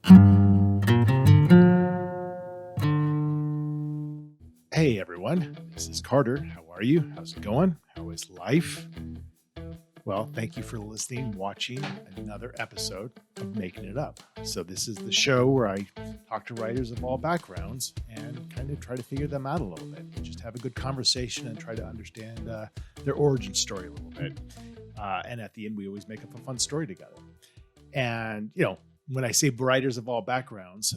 Hey everyone, this is Carter. How are you? How's it going? How is life? Well, thank you for listening, watching another episode of Making It Up. So, this is the show where I talk to writers of all backgrounds and kind of try to figure them out a little bit. Just have a good conversation and try to understand their origin story a little bit. And at the end, we always make up a fun story together. And, when I say writers of all backgrounds,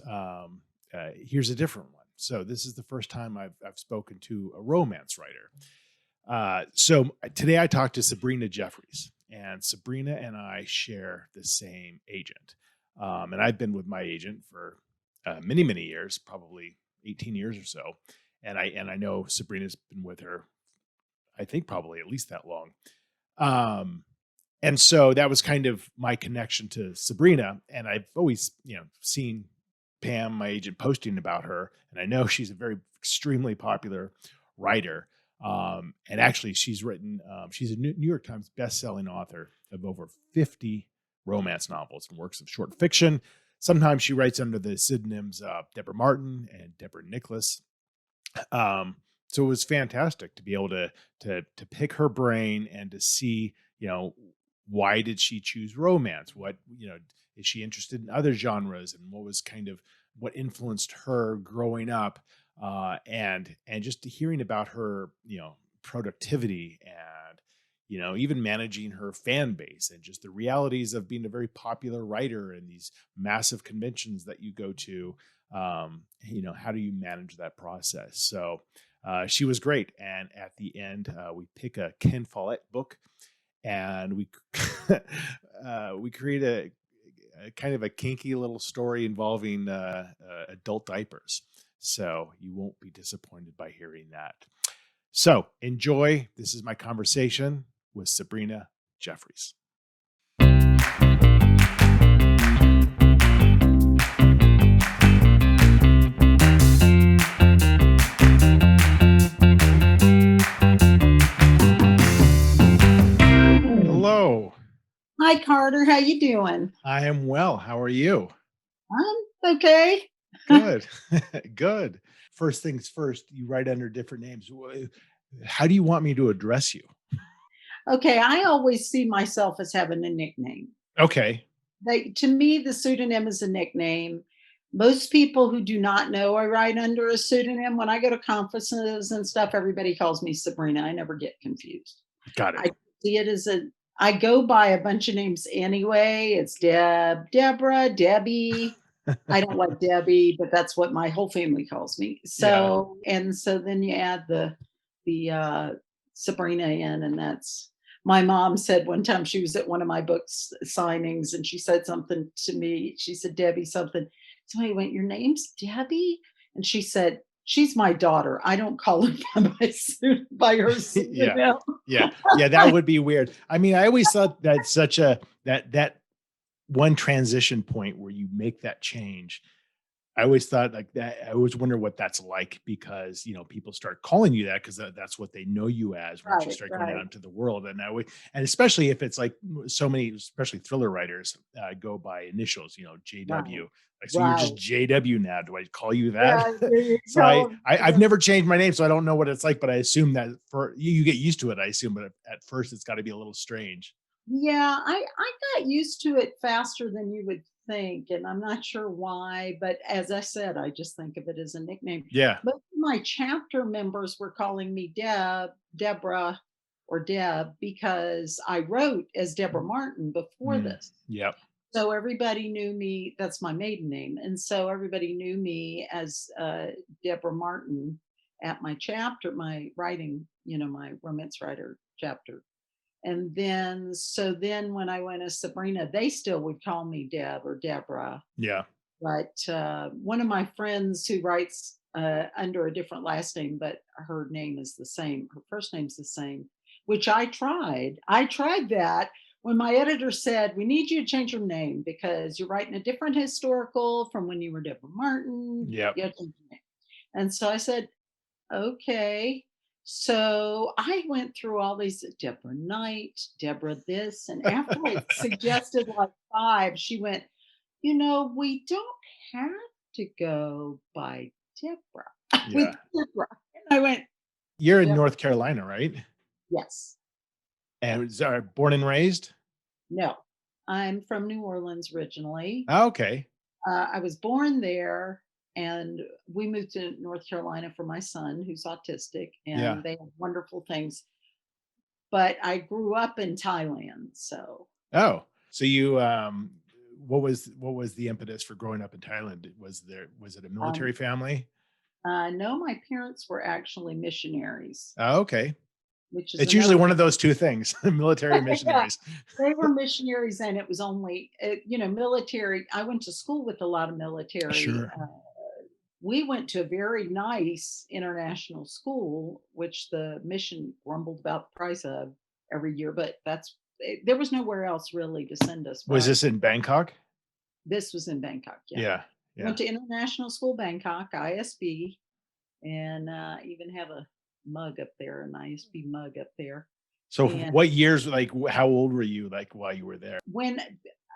here's a different one. So this is the first time I've spoken to a romance writer. So today I talked to Sabrina Jeffries, and Sabrina and I share the same agent. And I've been with my agent for many, many years, probably 18 years or so. And I know Sabrina's been with her, I think probably at least that long. And so that was kind of my connection to Sabrina. And I've always, seen Pam, my agent, posting about her. And I know she's a very extremely popular writer. And actually she's written, she's a New York Times bestselling author of over 50 romance novels and works of short fiction. Sometimes she writes under the pseudonyms Deborah Martin and Deborah Nicholas. So it was fantastic to be able to pick her brain and to see, why did she choose romance? What, is she interested in other genres, and what was kind of what influenced her growing up? And just hearing about her, productivity and, even managing her fan base and just the realities of being a very popular writer in these massive conventions that you go to. How do you manage that process? So she was great. And at the end, we pick a Ken Follett book, and we we create a kind of a kinky little story involving adult diapers. So you won't be disappointed by hearing that. So enjoy. This is my conversation with Sabrina Jeffries. Hello. Hi, Carter. How you doing? I am well. How are you? I'm okay. Good. Good. First things first, you write under different names. How do you want me to address you? Okay, I always see myself as having a nickname. Okay. To me, the pseudonym is a nickname. Most people who do not know I write under a pseudonym, when I go to conferences and stuff, everybody calls me Sabrina. I never get confused. Got I it. see it as I go by a bunch of names anyway. It's Deborah, Debbie. I don't like Debbie, but that's what my whole family calls me. So, and so then you add the Sabrina in, and that's, my mom said one time she was at one of my books signings and she said something to me. She said, Debbie something. So I went, your name's Debbie? And she said, she's my daughter. I don't call her by her pseudonym. Yeah. That would be weird. I mean, I always thought that's such that one transition point where you make that change. I always thought like that. I always wonder what that's like, because, people start calling you that because that's what they know you as once you start going out into the world. And and especially if it's like so many, especially thriller writers go by initials, JW. Right. Like, so you're just JW now. Do I call you that? Yeah, So I've never changed my name, so I don't know what it's like, but I assume that for you get used to it, I assume, but at first it's got to be a little strange. Yeah, I got used to it faster than you would think, and I'm not sure why, but as I said, I just think of it as a nickname. Yeah. Most of my chapter members were calling me Deborah, or Deb, because I wrote as Deborah Martin before this. Yep. So everybody knew me, that's my maiden name. And so everybody knew me as Deborah Martin at my chapter, my writing, my romance writer chapter. And then, so then when I went as Sabrina, they still would call me Deb or Deborah. Yeah. But one of my friends who writes under a different last name, but her name is the same, her first name's the same, which I tried. I tried that when my editor said, we need you to change your name because you're writing a different historical from when you were Deborah Martin. Yep. And so I said, okay. So I went through all these, Deborah Knight, Deborah this, and after I suggested like 5, she went, We don't have to go by Deborah. We Yeah. Deborah. And I went, You're in Deborah. North Carolina, right? Yes. Yeah. And are born and raised? No. I'm from New Orleans originally. Oh, okay. I was born there, and we moved to North Carolina for my son, who's autistic, Yeah. and they have wonderful things. But I grew up in Thailand, so Oh, so you what was the impetus for growing up in Thailand? Was it a um, military family? no, my parents were actually missionaries, Oh, okay. which is It's usually another. one of those two things, military Yeah, missionaries. they were missionaries, and it was only, military. I went to school with a lot of military. Sure. We went to a very nice international school, which the mission grumbled about the price of every year, but there was nowhere else really to send us, Was right? this in Bangkok? This was in Bangkok, yeah. Yeah. Went Yeah. to International School Bangkok, ISB, and even have a mug up there, an ISB mug up there. So And what years, like how old were you like while you were there? when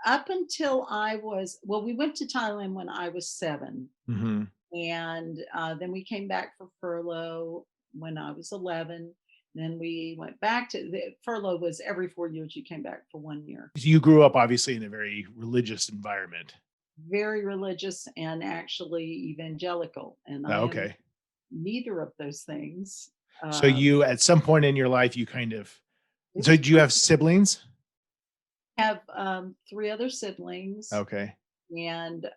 up until well, we went to Thailand when I was 7, Mhm. and then we came back for furlough when I was 11. Then we went back to the furlough was every 4 years you came back for 1 year. You grew up obviously in a very religious environment. Very religious and actually evangelical, and I Oh, am okay. neither of those things. So Um, you at some point in your life you kind of it so was do you pretty. have siblings? I have 3 other siblings, Okay. and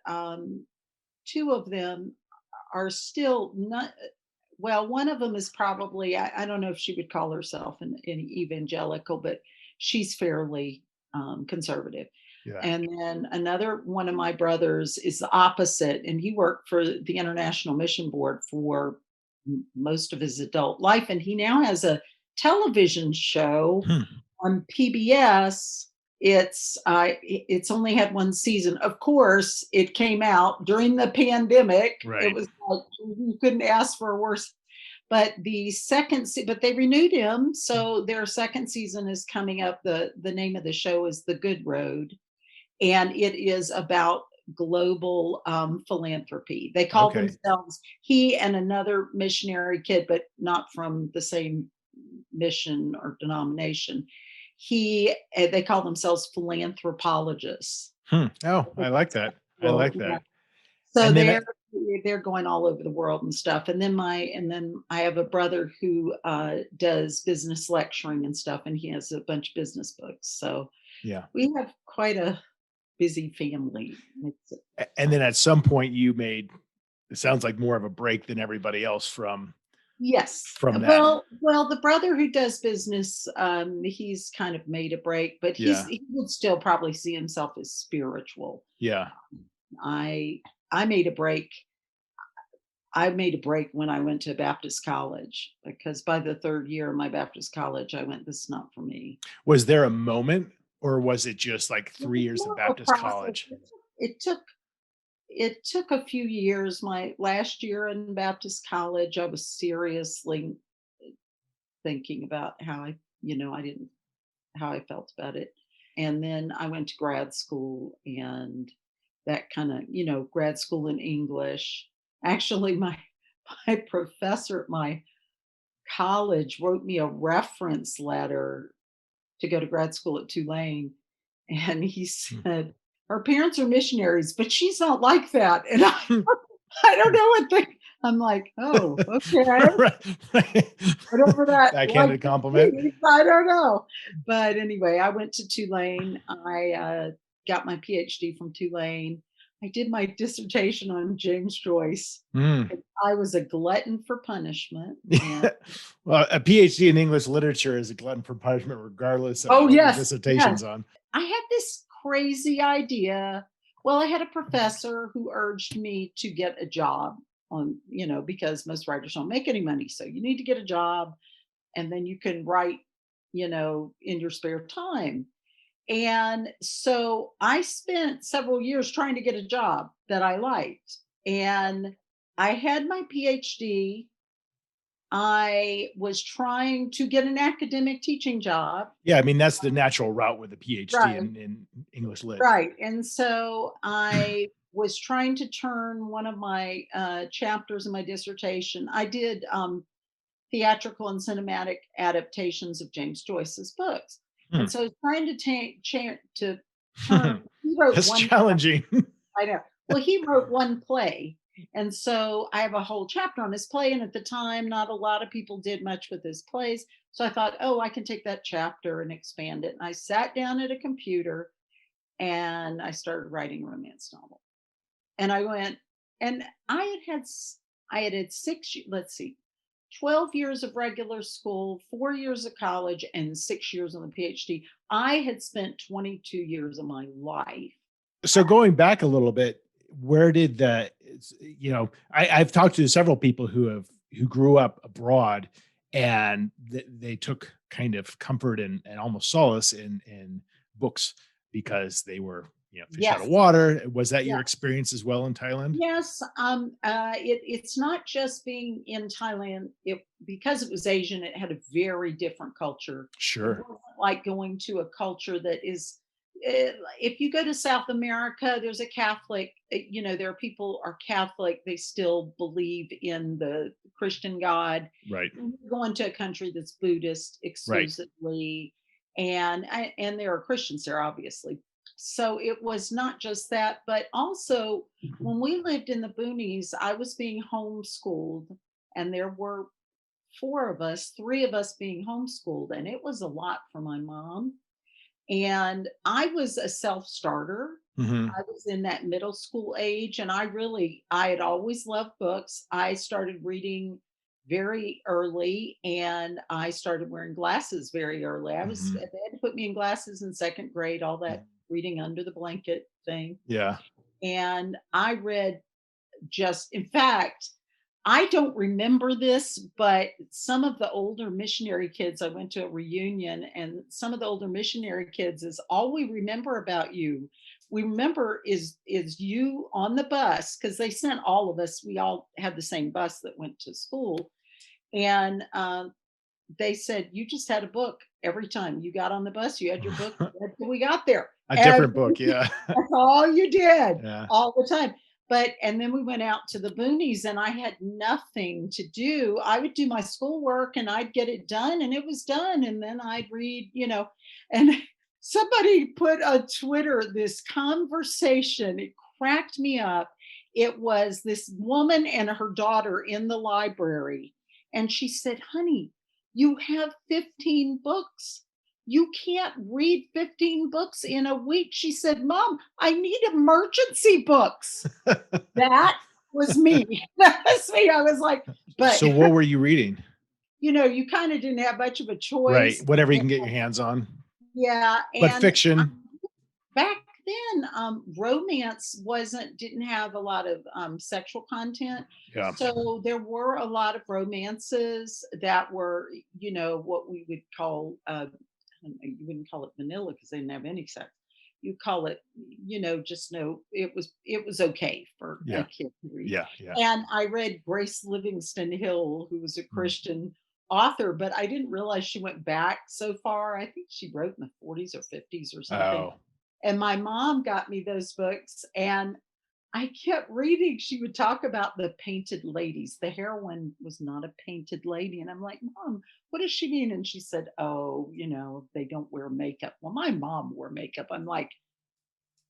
2 of them are still not. Well, one of them is probably, I don't know if she would call herself an evangelical, but she's fairly conservative. Yeah. And then another one of my brothers is the opposite, and he worked for the International Mission Board for most of his adult life. And he now has a television show Hmm. on PBS. It's only had 1 season. Of course, it came out during the pandemic. It Right. was like you couldn't ask for a worse. But but they renewed him, so their second season is coming up. The name of the show is The Good Road, and it is about global philanthropy. They call Okay. themselves, he and another missionary kid, but not from the same mission or denomination. They call themselves philanthropologists. Hmm. Oh, I like that. I Well, like yeah. that. So And then they're going all over the world and stuff. And then I have a brother who does business lecturing and stuff, and he has a bunch of business books. So yeah. we have quite a busy family. And then at some point you made it sounds like more of a break than everybody else Yes. from that. Well, the brother who does business, he's kind of made a break, but Yeah. he would still probably see himself as spiritual. Yeah. I I made a break. I made a break when I went to Baptist college, because by the 3rd year of my Baptist college, I went, "This is not for me." Was there a moment or was it just like It 3 was years of more of a Baptist process. college? It took it took a few years. My last year in Baptist college, I was seriously thinking about I didn't how I felt about it. And then I went to grad school, and that kind of, grad school in English. Actually, my professor at my college wrote me a reference letter to go to grad school at Tulane. And he Hmm. said, "Her parents are missionaries, but she's not like that." And I, Hmm. I don't know what I'm like, "Oh, okay. Right. Whatever that like Backhanded compliment. means, I don't know." But anyway, I went to Tulane. I got my PhD from Tulane. I did my dissertation on James Joyce. Mm. And I was a glutton for punishment. And Well, a PhD in English literature is a glutton for punishment, regardless of oh, what your yes, yes. dissertation's on. I had this crazy idea. Well, I had a professor who urged me to get a job because most writers don't make any money. So you need to get a job, and then you can write, in your spare time. And so I spent several years trying to get a job that I liked. And I had my PhD. I was trying to get an academic teaching job. Yeah, I mean, that's the natural route with a PhD Right. in English lit. Right. And so I was trying to turn one of my chapters in my dissertation. I did theatrical and cinematic adaptations of James Joyce's books. And Hmm. so I was trying to to turn, he wrote That's one, challenging. I know. Well, he wrote one play. And so I have a whole chapter on his play. And at the time, not a lot of people did much with his plays. So I thought, oh, I can take that chapter and expand it. And I sat down at a computer and I started writing a romance novel. And I went, and I had let's see, 12 years of regular school, 4 years of college, and 6 years on the PhD. I had spent 22 years of my life. So going back a little bit, where did I've talked to several people who grew up abroad, and they took kind of comfort and almost solace in books because they were, fish out of Yes. water. Was that Yeah. your experience as well in Thailand? Yes, it's not just being in Thailand. Because it was Asian, it had a very different culture. It Sure. wasn't like going to a culture that is. If you go to South America, there's a Catholic. There are people are Catholic. They still believe in the Christian God. Right. You're going to a country that's Buddhist Right. exclusively, and there are Christians there, obviously. So it was not just that, but also when we lived in the boonies, I was being homeschooled, and there were four of us, three of us being homeschooled, and it was a lot for my mom. And I was a self-starter. Mhm. I was in that middle school age, and I had always loved books. I started reading very early, and I started wearing glasses very early. They Mhm. had to put me in glasses in second grade, all that Mhm. reading under the blanket thing. Yeah. And I read in fact, I don't remember this, but some of the older missionary kids, I went to a reunion, and some of the older missionary kids is all we remember about you. We remember is you on the bus, because they sent all of us. We all had the same bus that went to school, and they said you just had a book every time you got on the bus. You had your book until we got there. A different Every book, yeah. That's all you did, Yeah. all the time. And then we went out to the boonies, and I had nothing to do. I would do my schoolwork and I'd get it done, and it was done. And then I'd read, and somebody put on Twitter this conversation. It cracked me up. It was this woman and her daughter in the library. And she said, honey, you have 15 books. You can't read 15 books in a week. She said, Mom, I need emergency books. That was me. That was me. I was like, but So what were you reading? you kind of didn't have much of a Right, choice. whatever you can get your hands on. Yeah. But And fiction. back then, romance didn't have a lot of sexual content. Yeah. So there were a lot of romances that were, what we would call, I don't know, you wouldn't call it vanilla because they didn't have any sex. You call it, just no, it was okay for a Yeah. kid to read. Yeah. Yeah. And I read Grace Livingston Hill, who was a Mm. Christian author, but I didn't realize she went back so far. I think she wrote in the 40s or 50s or something. Oh. And my mom got me those books, and I kept reading. She would talk about the painted ladies. The heroine was not a painted lady. And I'm like, Mom, what does she mean? And she said, oh, they don't wear makeup. Well, my mom wore makeup. I'm like,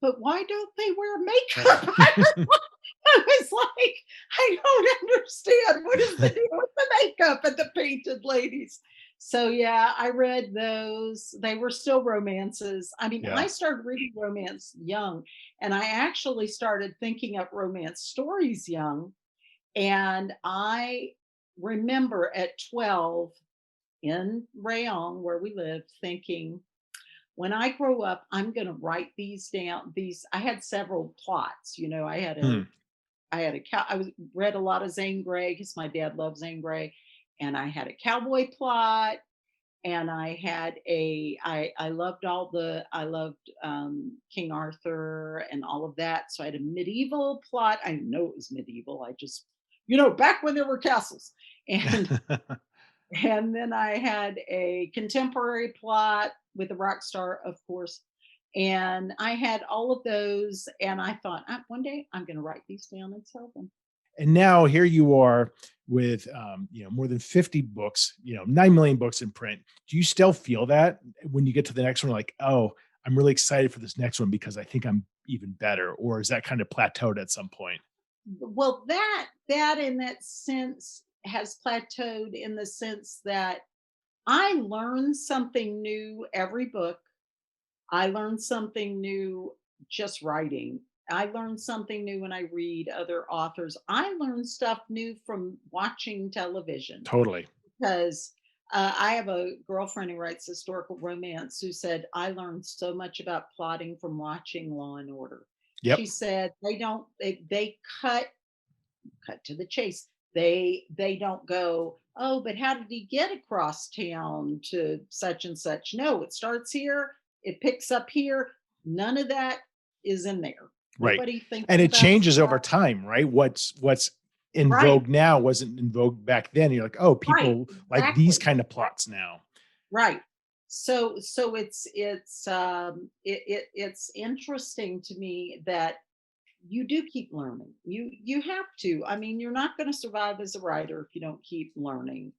but why don't they wear makeup? I was like, I don't understand. What is the deal with the makeup and the painted ladies? So yeah, I read those. They were still romances. I mean, Yeah. I started reading romance young, and I actually started thinking up romance stories young. And I remember at 12 in Rayon, where we lived, thinking, when I grow up, I'm going to write these down. I had several plots. Hmm. I read a lot of Zane Grey because my dad loved Zane Grey, and I had a cowboy plot, and I loved King Arthur and all of that. So I had a medieval plot. I didn't know it was medieval. I just back when there were castles. And and then I had a contemporary plot with a rock star, of course. And I had all of those. And I thought, one day I'm going to write these down and sell them. And now here you are with more than 50 books, 9 million books in print. Do you still feel that when you get to the next one, like, oh, I'm really excited for this next one because I think I'm even better? Or is that kind of plateaued at some point? Well, that in that sense has plateaued in the sense that I learn something new every book. I learn something new just writing. I learn something new when I read other authors. I learn stuff new from watching television Totally. because I have a girlfriend who writes historical romance who said, I learned so much about plotting from watching Law and Order. She Yep. said they cut to the chase. They don't go, oh, but how did he get across town to such and such? No, it starts here, it picks up here. None of that is in there. Right. Nobody thinks And it about changes over stuff. time, right? What's in Right, vogue now wasn't in vogue back then. You're like, oh, right, people like these exactly. kind of plots now. Right. So it's interesting to me that you do keep learning. You have to. I mean, you're not going to survive as a writer if you don't keep learning.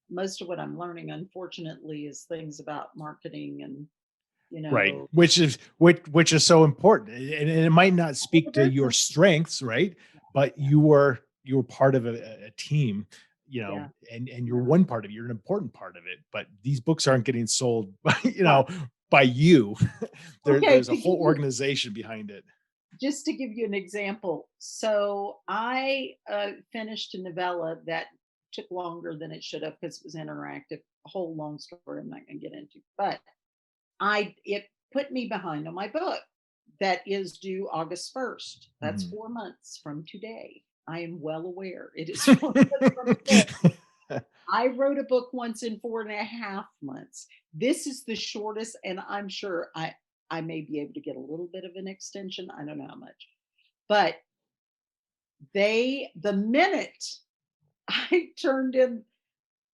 Most of what I'm learning, unfortunately, is things about marketing and you Right. know Which is so important. And it might not the speak to your business. strengths, right? But Yeah, you were part of a team, yeah, and you're yeah. one part of it. You're an important part of it. But these books aren't getting sold by, Right. by you. Okay, There's a to give whole you organization behind it. just to give you an example. So I finished a novella that took longer than it should have because it was interactive. A whole long story I'm not going to get into, but I it put me behind on my book that is due August 1st. That's Mhm. 4 months from today. I am well aware it is 4 months from today. I wrote a book once in 4.5 months. This is the shortest, and I'm sure I may be able to get a little bit of an extension. I don't know how much, but the minute I turned in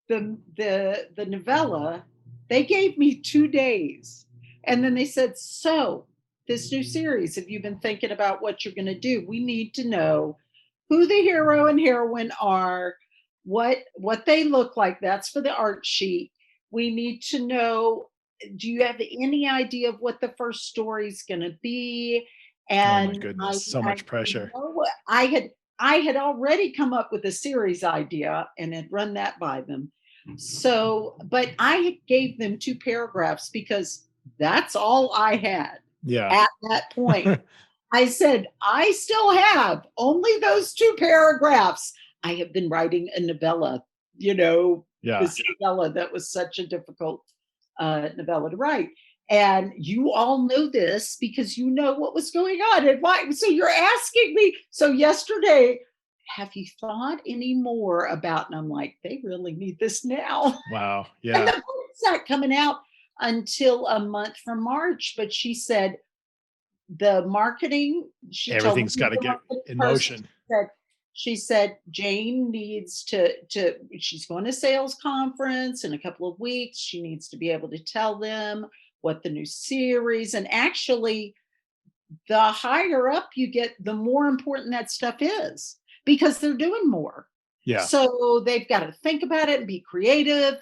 the novella, they gave me 2 days. And then they said, so this new series, have you been thinking about what you're going to do? We need to know who the hero and heroine are, what they look like. That's for the art sheet. We need to know, do you have any idea of what the first story is going to be? Oh my And goodness, so I much pressure. I had already come up with a series idea and had run that by them. So, but I gave them 2 paragraphs because that's all I had Yeah. at that point. I said, I still have only those 2 paragraphs. I have been writing a novella, Yeah. this novella that was such a difficult novella to write. And you all know this because you know what was going on. And why? So you're asking me. So yesterday, have you thought any more about? And I'm like, they really need this now. Wow. And the Yeah. book's not coming out until a month from March. But she said the marketing, she told me Everything's who got to the get marketing in person motion. said. She said Jane needs to she's going to sales conference in a couple of weeks. She needs to be able to tell them what the new series, and actually the higher up you get, the more important that stuff is because they're doing more. Yeah. So they've got to think about it and be creative.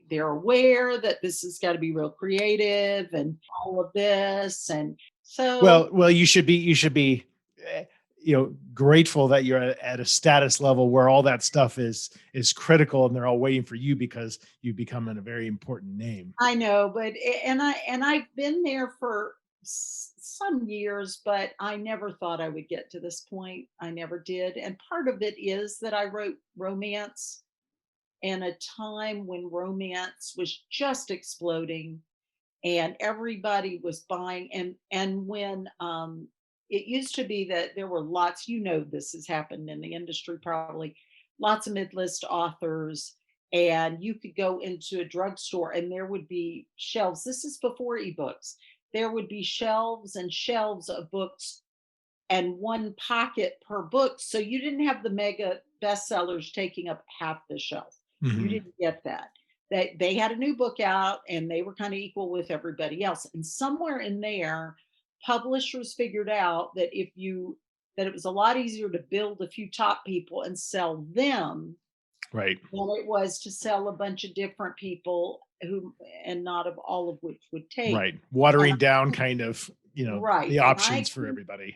They're aware that this has got to be real creative and all of this. And so Well, you should be, grateful that you're at a status level where all that stuff is critical and they're all waiting for you because you become a very important name. I know, but I've been there for some years, but I never thought I would get to this point. I never did. And part of it is that I wrote romance in a time when romance was just exploding and everybody was buying, and when it used to be that there were lots, this has happened in the industry probably, lots of mid-list authors, and you could go into a drugstore and there would be shelves. This is before ebooks. There would be shelves and shelves of books and one pocket per book. So you didn't have the mega bestsellers taking up half the shelf. You Mhm. didn't get that. They had a new book out and they were kind of equal with everybody else. And somewhere in there, publishers figured out that that it was a lot easier to build a few top people and sell them Right. than it was to sell a bunch of different people who, and not of all of which would take. Right. And Watering down kind of, right. the And I options for everybody.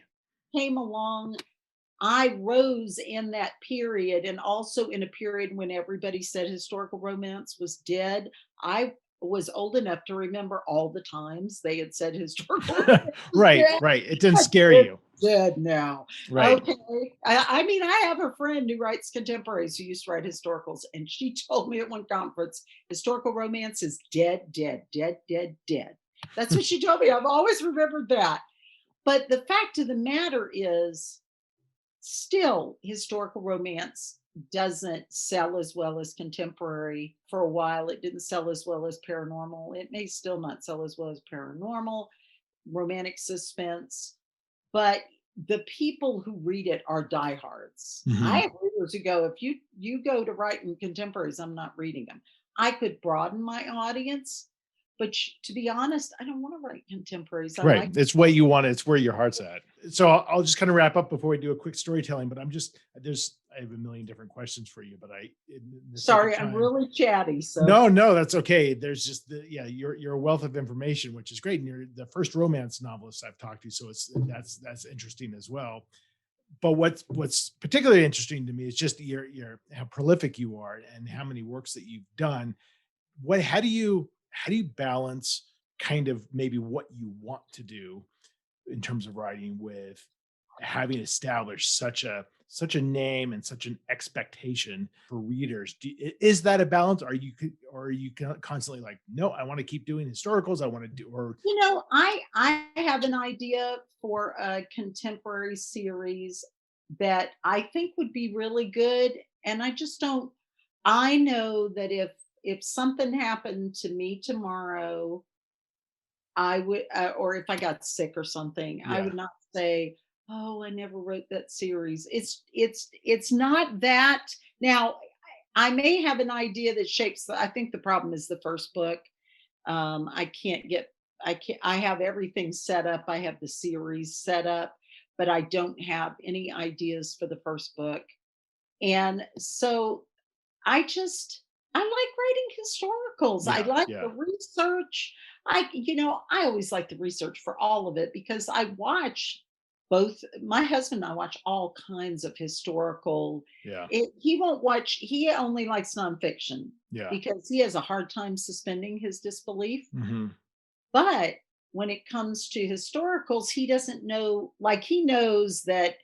came along, I rose in that period, and also in a period when everybody said historical romance was dead. I was old enough to remember all the times they had said historical romance was Right, dead. right. It didn't Like, scare it's you. dead now. Right. Okay. I mean, I have a friend who writes contemporaries who used to write historicals, and she told me at one conference, historical romance is dead, dead, dead, dead, dead. That's what she told me. I've always remembered that. But the fact of the matter is, still, historical romance doesn't sell as well as contemporary. For a while, it didn't sell as well as paranormal. It may still not sell as well as paranormal, romantic suspense, but the people who read it are diehards. I Mhm. have readers who go, if you go to writing contemporaries, I'm not reading them. I could broaden my audience, but to be honest, I don't want to write contemporaries. I Right. like It's what you want. It's where your heart's at. So I'll just kind of wrap up before we do a quick storytelling, but I have a million different questions for you, but in the sake of sorry, I'm time. really chatty, so No, no, that's okay. There's just yeah, you're a wealth of information, which is great. And you're the first romance novelist I've talked to. So that's interesting as well. But what's particularly interesting to me is just your how prolific you are and how many works that you've done. How do you balance kind of maybe what you want to do in terms of writing with having established such a name and such an expectation for readers? Is that a balance? Or are you constantly like, no, I want to keep doing historicals, I want to do, or I have an idea for a contemporary series that I think would be really good, and I just don't. I know that if something happened to me tomorrow, I would, or if I got sick or something, I yeah, would not say, "Oh, I never wrote that series." It's not that. Now, I may have an idea that shapes. I think the problem is the first book. I can't get. I can't. I have everything set up. I have the series set up, but I don't have any ideas for the first book. And so I like writing historicals. I yeah, like the yeah. research. I always like the research for all of it because I watch both. My husband and I watch all kinds of historical. Yeah. He won't watch. He only likes nonfiction Yeah. because he has a hard time suspending his disbelief. Mhm. But when it comes to historicals, he doesn't know. Like he knows that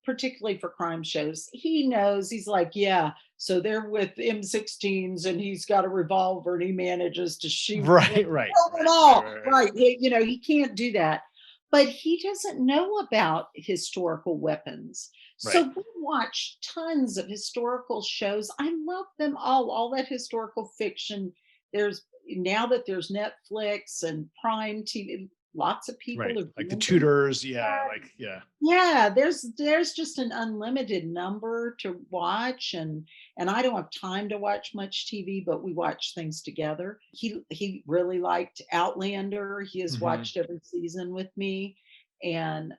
particularly for crime shows. He knows, he's like, yeah, so they're with M16s and he's got a revolver and he manages to shoot Right, right, kill them right, right, all. right, right. Right. He can't do that. But he doesn't know about historical weapons. Right. So we watch tons of historical shows. I love them all that historical fiction. There's now that there's Netflix and Prime TV, lots of people Right. are Like the doing things. tutors, yeah, like yeah. Yeah, there's just an unlimited number to watch, and I don't have time to watch much TV, but we watch things together. He really liked Outlander. He has Mhm. watched every season with me, and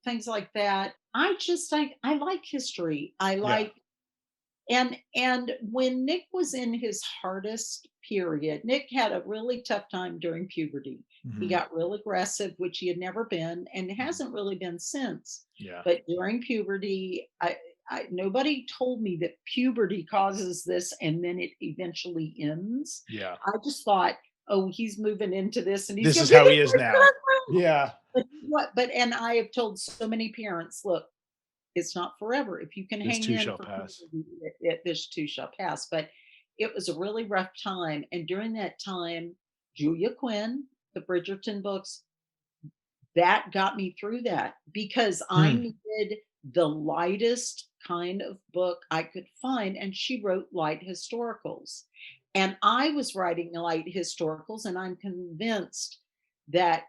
things like that. I like history. I Yeah. like and when Nick was in his hardest period, Nick had a really tough time during puberty. He Mhm. got real aggressive, which he had never been and Mhm. hasn't really been since. Yeah. But during puberty, nobody told me that puberty causes this and then it eventually ends. Yeah. I just thought, oh, he's moving into this and he's This going is to be how he is this now. person. Yeah. But and I have told so many parents, look, it's not forever. If you can This hang too in shall for pass. this too shall pass. But it was a really rough time. And during that time, Julia Quinn, the Bridgerton books, that got me through that because I Hmm. needed the lightest kind of book I could find. And she wrote light historicals. And I was writing light historicals, and I'm convinced that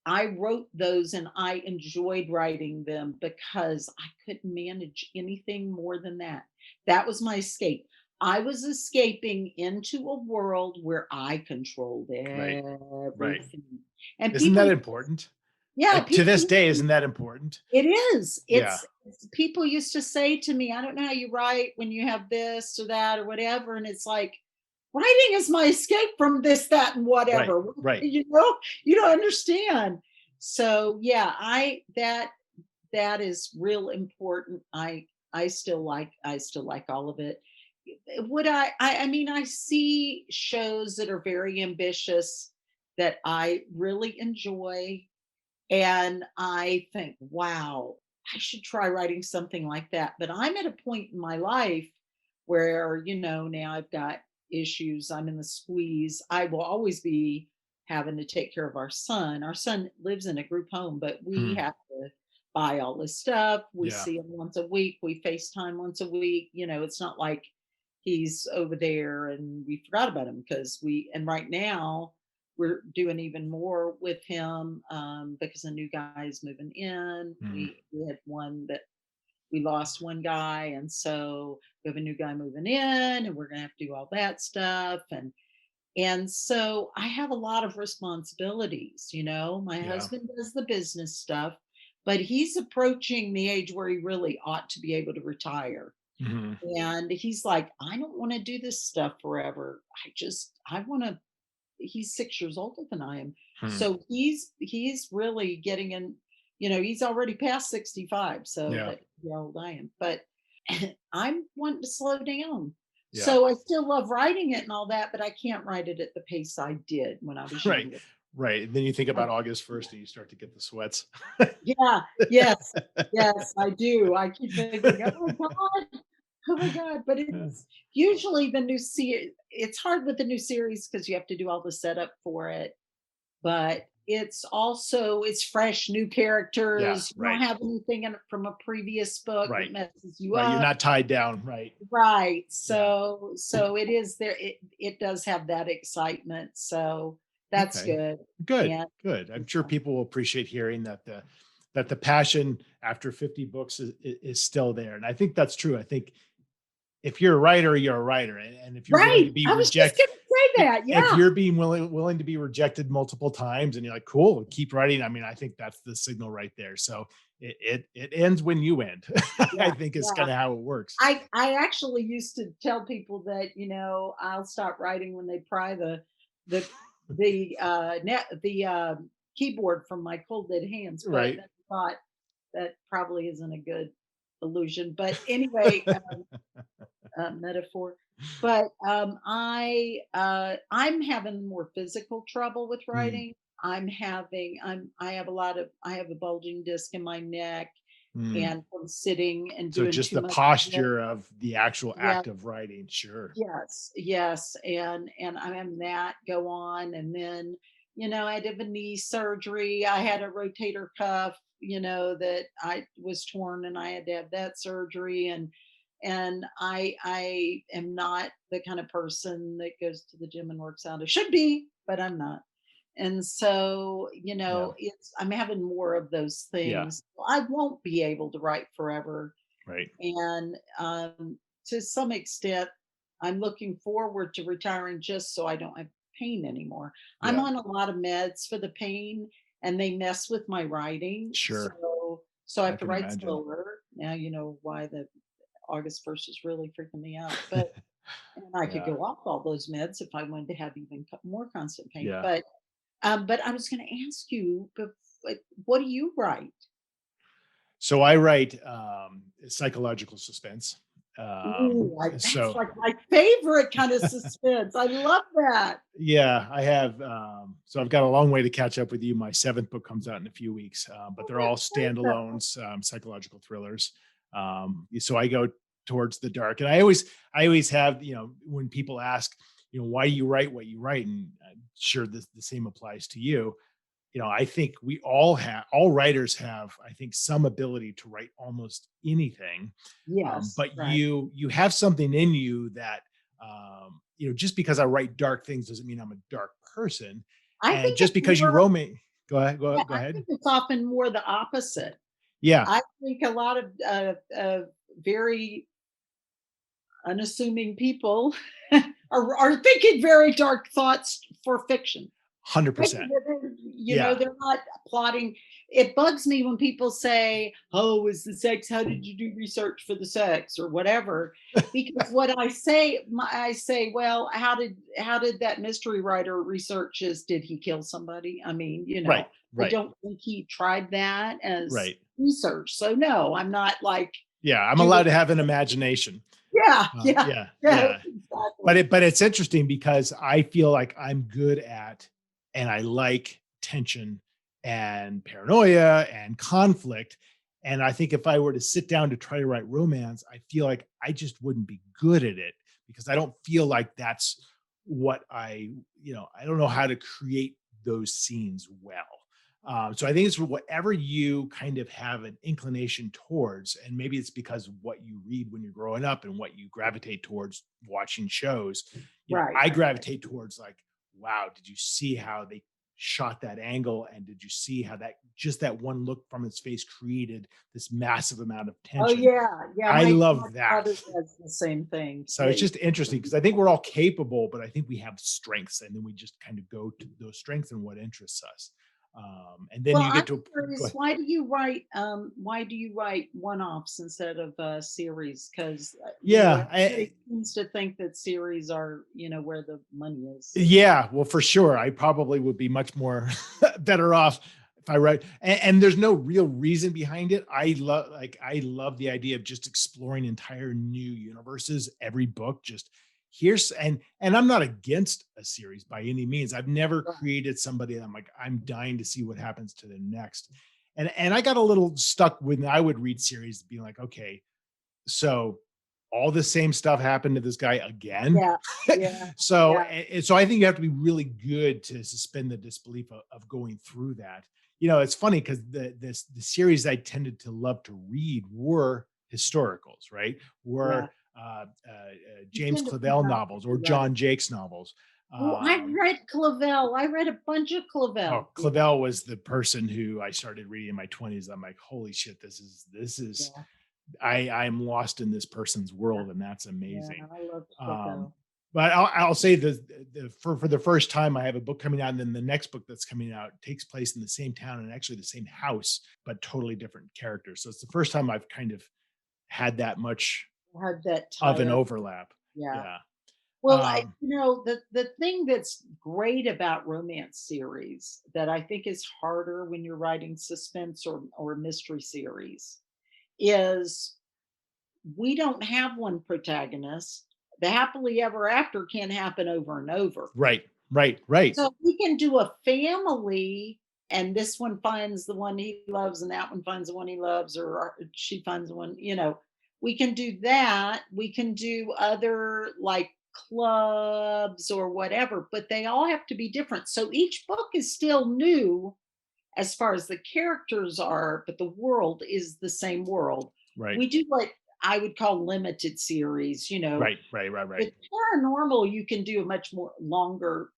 I wrote those and I enjoyed writing them because I couldn't manage anything more than that. That was my escape. I was escaping into a world where I controlled Right. Right. everything. And Isn't people, that important? yeah, Like to people this used day, to, isn't that important? it is. Yeah. It's people used to say to me, I don't know how you write when you have this or that or whatever. And it's like, writing is my escape from this, that, and Right. whatever. Right. You know, you don't understand. So yeah, that is real important. I still like all of it. Would I mean, I see shows that are very ambitious that I really enjoy, and I think, wow, I should try writing something like that. But I'm at a point in my life where, now I've got issues. I'm in the squeeze. I will always be having to take care of our son. Our son lives in a group home, but we Mhm. have to buy all this stuff. We Yeah. see him once a week. We FaceTime once a week. It's not like he's over there and we forgot about him and right now we're doing even more with him because a new guy is moving in. Mhm. We had one that we lost one guy, and so we have a new guy moving in, and we're gonna have to do all that stuff. And so I have a lot of responsibilities. My Yeah. husband does the business stuff, but he's approaching the age where he really ought to be able to retire. Mhm. And he's like, I don't want to do this stuff forever. I want to. He's 6 years older than I am. Mhm. So he's really getting in, he's already past 65. So Yeah. that's how old I am. But I'm wanting to slow down. Yeah. So I still love writing it and all that, but I can't write it at the pace I did when I was Right. younger. Right. And then you think I, about August 1st and you start to get the sweats. yeah, yes, yes, I do. I keep thinking, oh my God, oh my God. But it's usually the new series. It's hard with the new series because you have to do all the setup for it, but it's fresh, new Yeah. characters. You don't Right. have anything in it from a previous book that Right. messes you Right. You're up. not tied down. Right. Right. Yeah. So it is there. It does have that excitement. So that's Okay. good. Good. And Good. I'm sure yeah. people will appreciate hearing that the passion after 50 books is still there. And I think that's true. I think if you're a writer, you're a writer. And if you're willing to Right. be I was just rejected, gonna say that. if Yeah. you're being willing to be rejected multiple times and you're like, cool, keep writing. I mean, I think that's the signal right there. So it ends when you end. I Yeah. think is Yeah. kind of how it works. I actually used to tell people that, I'll stop writing when they pry the keyboard from my cold dead hands, but Right. then I thought that probably isn't a good illusion. But anyway, metaphor. But I'm having more physical trouble with Mm, writing. I have a bulging disc in my neck, mm. and from sitting and So doing just too the much. posture of the actual Yeah. act of writing. Sure. Yes, yes, and I'm having that go on, and then, I had a knee surgery. I had a rotator cuff, that I was torn, and I had to have that surgery, and I am not the kind of person that goes to the gym and works out. I should be, but I'm not. And so, Yeah. I'm having more of those Yeah. things. I won't be able to write forever, Right. and to some extent, I'm looking forward to retiring just so I don't have pain anymore. I'm Yeah. on a lot of meds for the pain, and they mess with my writing. Sure. So I I have to can write imagine. slower. Now you know why the August 1st is really freaking me out. And I could Yeah. go off all those meds if I wanted to have even more constant pain. Yeah. But I was going to ask you, what do you write? So I write psychological suspense. Ooh, that's So like my favorite kind of suspense. I love that. yeah, I have. So I've got a long way to catch up with you. My seventh book comes out in a few weeks, but Oh, they're all that's great though. standalones, psychological thrillers. So I go towards the dark, and I always have, when people ask, why you write what you write, and I'm sure the same applies to you. I think all writers have, I think, some ability to write almost anything. Yes, But right. you have something in you that, just because I write dark things doesn't mean I'm a dark person. I And think just it's because you more romance. Go ahead. Yeah, Go I ahead. think it's often more the opposite. Yeah. I think a lot of very unassuming people are thinking very dark thoughts for fiction. Fiction, 100%. Yeah. they're not plotting. It bugs me when people say, "Oh, is the sex? How did you do research for the sex or whatever?" Because what I say, well, how did that mystery writer research this? Did he kill somebody? I mean, Right. I Right. don't think he tried that as Right. research. So no, I'm not like Yeah. I'm allowed doing. to have an imagination. Yeah, yeah, Yeah. yeah, Yeah. exactly. But it's interesting because I feel like I'm good at, and I like tension and paranoia and conflict. And I think if I were to sit down to try to write romance, I feel like I just wouldn't be good at it because I don't feel like that's what I don't know how to create those scenes well. So I think it's whatever you kind of have an inclination towards, and maybe it's because of what you read when you're growing up and what you gravitate towards watching shows. Right, I right, gravitate towards like, wow, did you see how they shot that angle? And did you see how that one look from his face created this massive amount of oh, tension? yeah, yeah, I my love that. brother does the same thing. So it's Yeah, just interesting because I think we're all capable, but I think we have strengths, and then we just kind of go to those strengths and what interests us. And then well, you I'm get to go curious, ahead. why do you write one-offs instead of series? Because, Yeah, everybody seems to think that series are, where the money is. yeah, well, for sure. I probably would be much more better off if I write, and there's no real reason behind it. I love the idea of just exploring entire new universes. Every book, just here's and I'm not against a series by any means. I've never Right, created somebody that I'm dying to see what happens to the next. And I got a little stuck when I would read series, being like, okay, so all the same stuff happened to this guy again. yeah, yeah, So, yeah, so I think you have to be really good to suspend the disbelief of going through that. It's funny because the series I tended to love to read were historicals, right? yeah. Were You James tend to think Clavell about novels or right. John Jakes novels. Oh, I Um, read Clavel. I read a bunch of Clavel. oh, Clavell was the person who I started reading in my 20s. I'm like, holy shit, this is Yeah, I'm lost in this person's yeah, world, and that's yeah. amazing. I loved Um, Clavel. but I'll say for the first time, I have a book coming out, and then the next book that's coming out takes place in the same town and actually the same house, but totally different characters. So it's the first time I've kind of had that much Had that of an tie up. overlap. Yeah. Yeah. Well, Um, the thing that's great about romance series that I think is harder when you're writing suspense or mystery series is we don't have one protagonist. The happily ever after can happen over and over. right. Right. Right. So we can do a family, and this one finds the one he loves, and that one finds the one he loves, or she finds the one, we can do that. We can do other like clubs or whatever, but they all have to be different. So each book is still new as far as the characters are, but the world is the same world. Right. We do what I would call limited series, Right. Right. Right. with Right. paranormal, you can do a much more longer,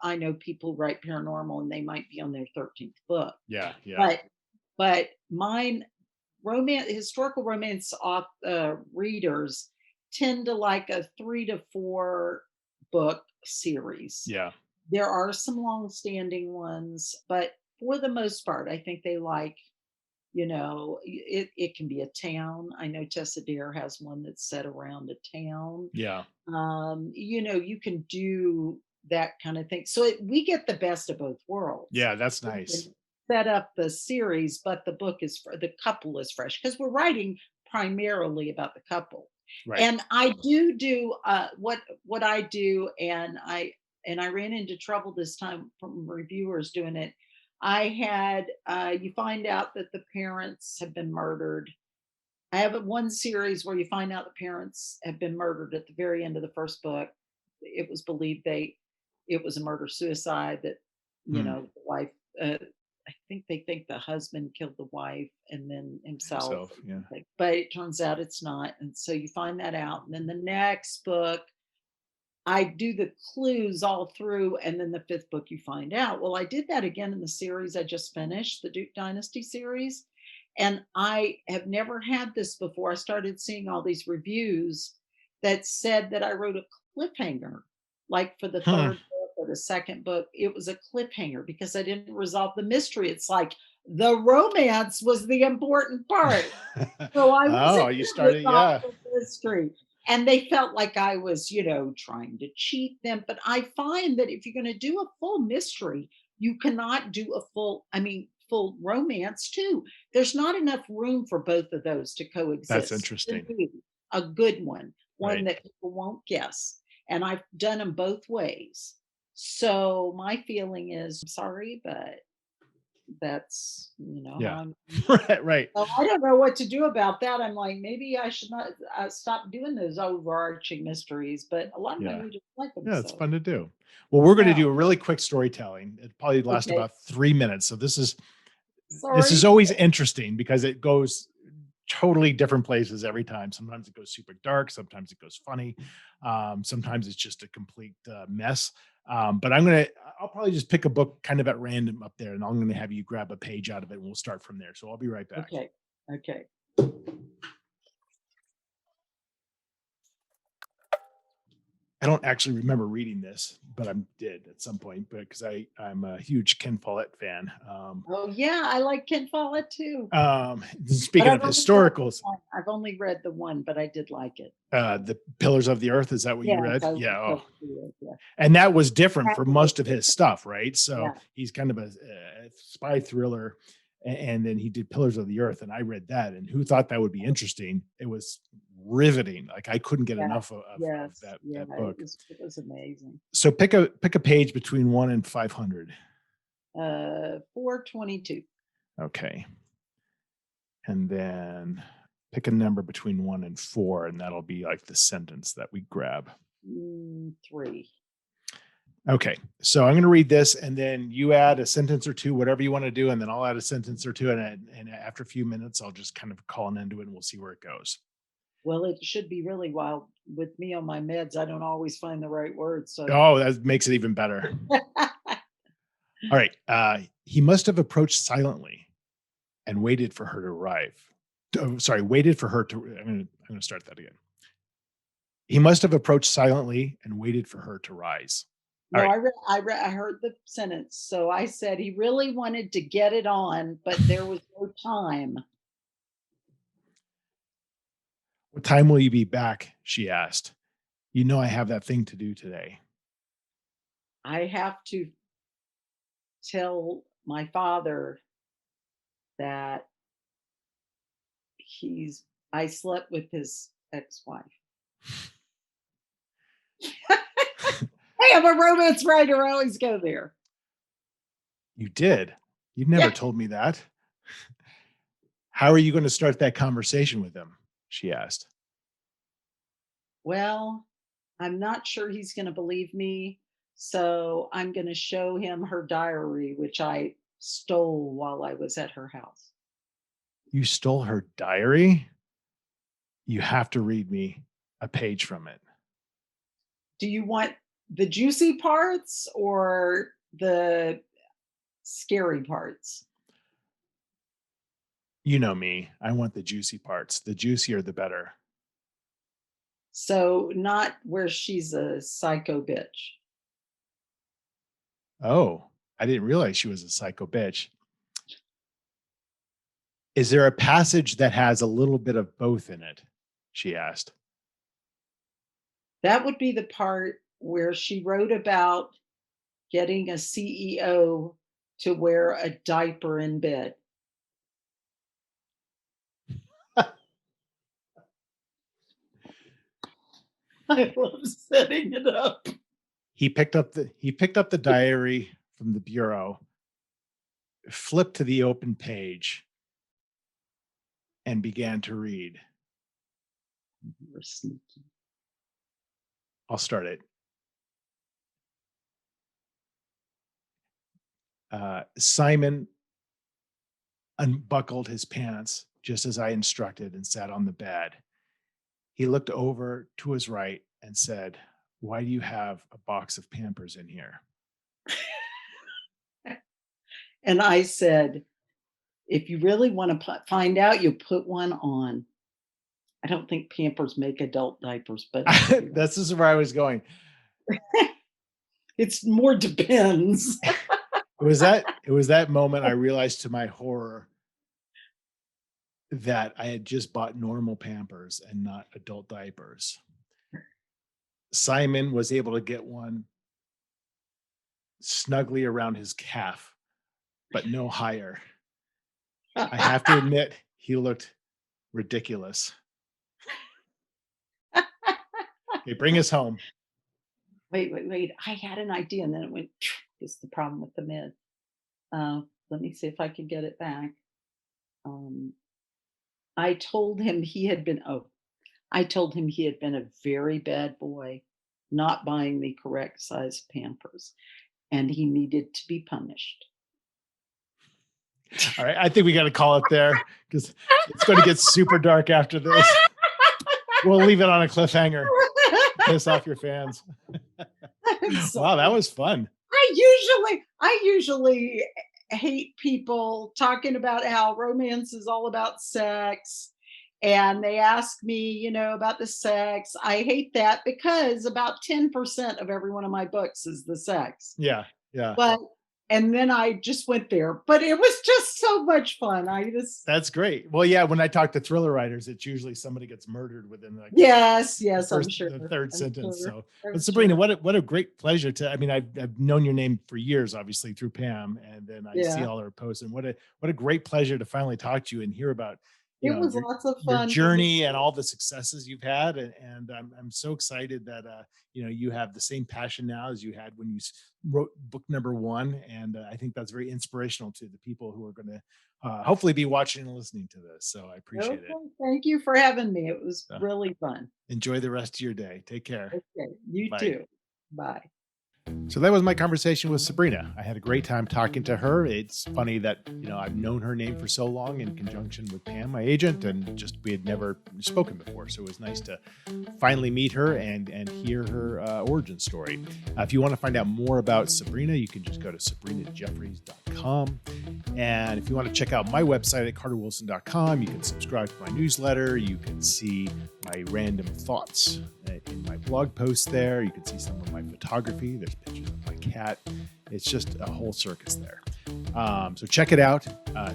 I know people write paranormal and they might be on their 13th book, Yeah. Yeah. but mine historical romance readers tend to like a 3 to 4 book series. Yeah. There are some long-standing ones, but for the most part, I think they like, it can be a town. I know Tessa Dare has one that's set around a town. Yeah. You can do that kind of thing. So we get the best of both worlds. Yeah. That's We nice. can set up the series, but the book is the couple is fresh because we're writing primarily about the couple. Right. And I do what I do, and I ran into trouble this time from reviewers doing it. I had you find out that the parents have been murdered. I have one series where you find out the parents have been murdered at the very end of the first book. It was believed it was a murder suicide that Hmm. the wife. I think they think the husband killed the wife and then himself, Himself. Yeah. but it turns out it's not. And so you find that out, and then the next book I do the clues all through, and then the fifth book you find out. Well, I did that again in the series I just finished, the Duke Dynasty series. And I have never had this before. I started seeing all these reviews that said that I wrote a cliffhanger, like for the Hmm. third book or the second book. It was a cliffhanger because I didn't resolve the mystery. It's like the romance was the important part. So I Oh, wasn't you gonna started, resolve yeah. the mystery. And they felt like I was, trying to cheat them. But I find that if you're gonna do a full mystery, you cannot do a full romance too. There's not enough room for both of those to That's coexist. You interesting. need a good one Right. that people won't guess. And I've done them both ways. So my feeling is, I'm sorry, but that's, how Yeah. I'm. Right. Right. So I don't know what to do about that. I'm like, maybe I should not stop doing those overarching mysteries, but a lot of my Yeah. readers like them. Yeah. It's So fun to do. Well, we're going to yeah, do a really quick storytelling. It probably last okay. about 3 minutes. So this is Sorry. always interesting because it goes totally different places every time. Sometimes it goes super dark. Sometimes it goes funny. Sometimes it's just a complete mess. But I'll probably just pick a book kind of at random up there, and I'm going to have you grab a page out of it, and we'll start from there. So I'll be right back. Okay. Okay. I don't actually remember reading this, but I did at some point, because I'm a huge Ken Follett fan. Oh yeah, I like Ken Follett too. But Speaking of historicals, I've only read the one, but I did like it. the Pillars of the Earth, is that what you Yes, read? I like Yeah. Oh, those too. Yeah. and that was different That for was most of his different. stuff, right? So Yeah. he's kind of a spy thriller, and then he did Pillars of the Earth, and I read that, and who thought that would be interesting? It was riveting. Like I couldn't get Yeah. enough of Yes. that Yeah. book. It was amazing. So pick a page between 1 and 500. 422. Okay, and then pick a number between 1 and 4, and that'll be like the sentence that we grab. 3. Okay, so I'm going to read this, and then you add a sentence or two, whatever you want to do, and then I'll add a sentence or two, and after a few minutes, I'll just kind of call an end to it, and we'll see where it goes. Well, it should be really wild. With me on my meds, I don't always find the right words. So, Oh, that makes it even better. All right, he must have approached silently and waited for her to arrive. Oh, sorry, waited for her to. I'm going to start that again. He must have approached silently and waited for her to rise. All no, right. I heard the sentence. So I said he really wanted to get it on, but there was no time. What time will you be back? She asked. You know, I have that thing to do today. I have to tell my father that I slept with his ex-wife. Hey, I'm a romance writer. I always go there. You did. You Yeah. never told me that. How are you going to start that conversation with him? She asked. Well, I'm not sure he's going to believe me. So I'm going to show him her diary, which I stole while I was at her house. You stole her diary? You have to read me a page from it. Do you want the juicy parts or the scary parts? You know me. I want the juicy parts. The juicier, the better. So, not where she's a psycho bitch. Oh, I didn't realize she was a psycho bitch. Is there a passage that has a little bit of both in it? She asked. That would be the part where she wrote about getting a CEO to wear a diaper in bed. I love setting it up. He picked up the diary from the bureau, flipped to the open page, and began to read. You're sneaky. I'll start it. Simon unbuckled his pants just as I instructed and sat on the bed. He looked over to his right and said, why do you have a box of Pampers in here? And I said, if you really want to find out, you put one on. I don't think Pampers make adult diapers, but This is where I was going. it's more depends. It was that moment I realized to my horror that I had just bought normal Pampers and not adult diapers. Simon was able to get one snugly around his calf, but no higher. I have to admit, he looked ridiculous. Okay, bring us home. Wait. I had an idea and then it went, it's the problem with the mid. Let me see if I can get it back. I told him he had been a very bad boy, not buying the correct size Pampers, and he needed to be punished. All right, I think we got to call it there because it's going to get super dark after this. We'll leave it on a cliffhanger. Piss off your fans. Wow, that was fun. I usually hate people talking about how romance is all about sex, and they ask me, about the sex. I hate that because about 10% of every one of my books is the sex. Yeah. And then I just went there, but it was just so much fun. That's great. Well, yeah, when I talk to thriller writers, it's usually somebody gets murdered within yes, I'm sure the third sentence. Sure. So, but Sabrina, what a great pleasure to. I mean, I've known your name for years, obviously through Pam, and then I see all her posts, and what a great pleasure to finally talk to you and hear about it was lots of fun. Your journey and all the successes you've had, and I'm so excited that you have the same passion now as you had when you wrote book number 1, and I think that's very inspirational to the people who are going to hopefully be watching and listening to this. So I appreciate it. Thank you for having me. It was really fun. Enjoy the rest of your day. Take care. Okay, you too. Bye. So that was my conversation with Sabrina. I had a great time talking to her. It's funny that, I've known her name for so long in conjunction with Pam, my agent, and just we had never spoken before. So it was nice to finally meet her and hear her origin story. If you want to find out more about Sabrina, you can just go to sabrinajeffries.com. And if you want to check out my website at carterwilson.com, you can subscribe to my newsletter. You can see my random thoughts in my blog post there. You can see some of my photography. There's pictures of my cat. It's just a whole circus there. So check it out.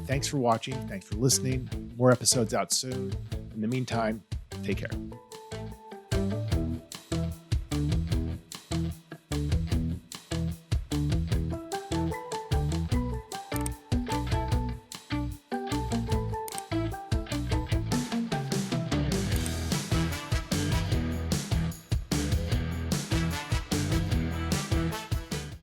Thanks for watching. Thanks for listening. More episodes out soon. In the meantime, take care.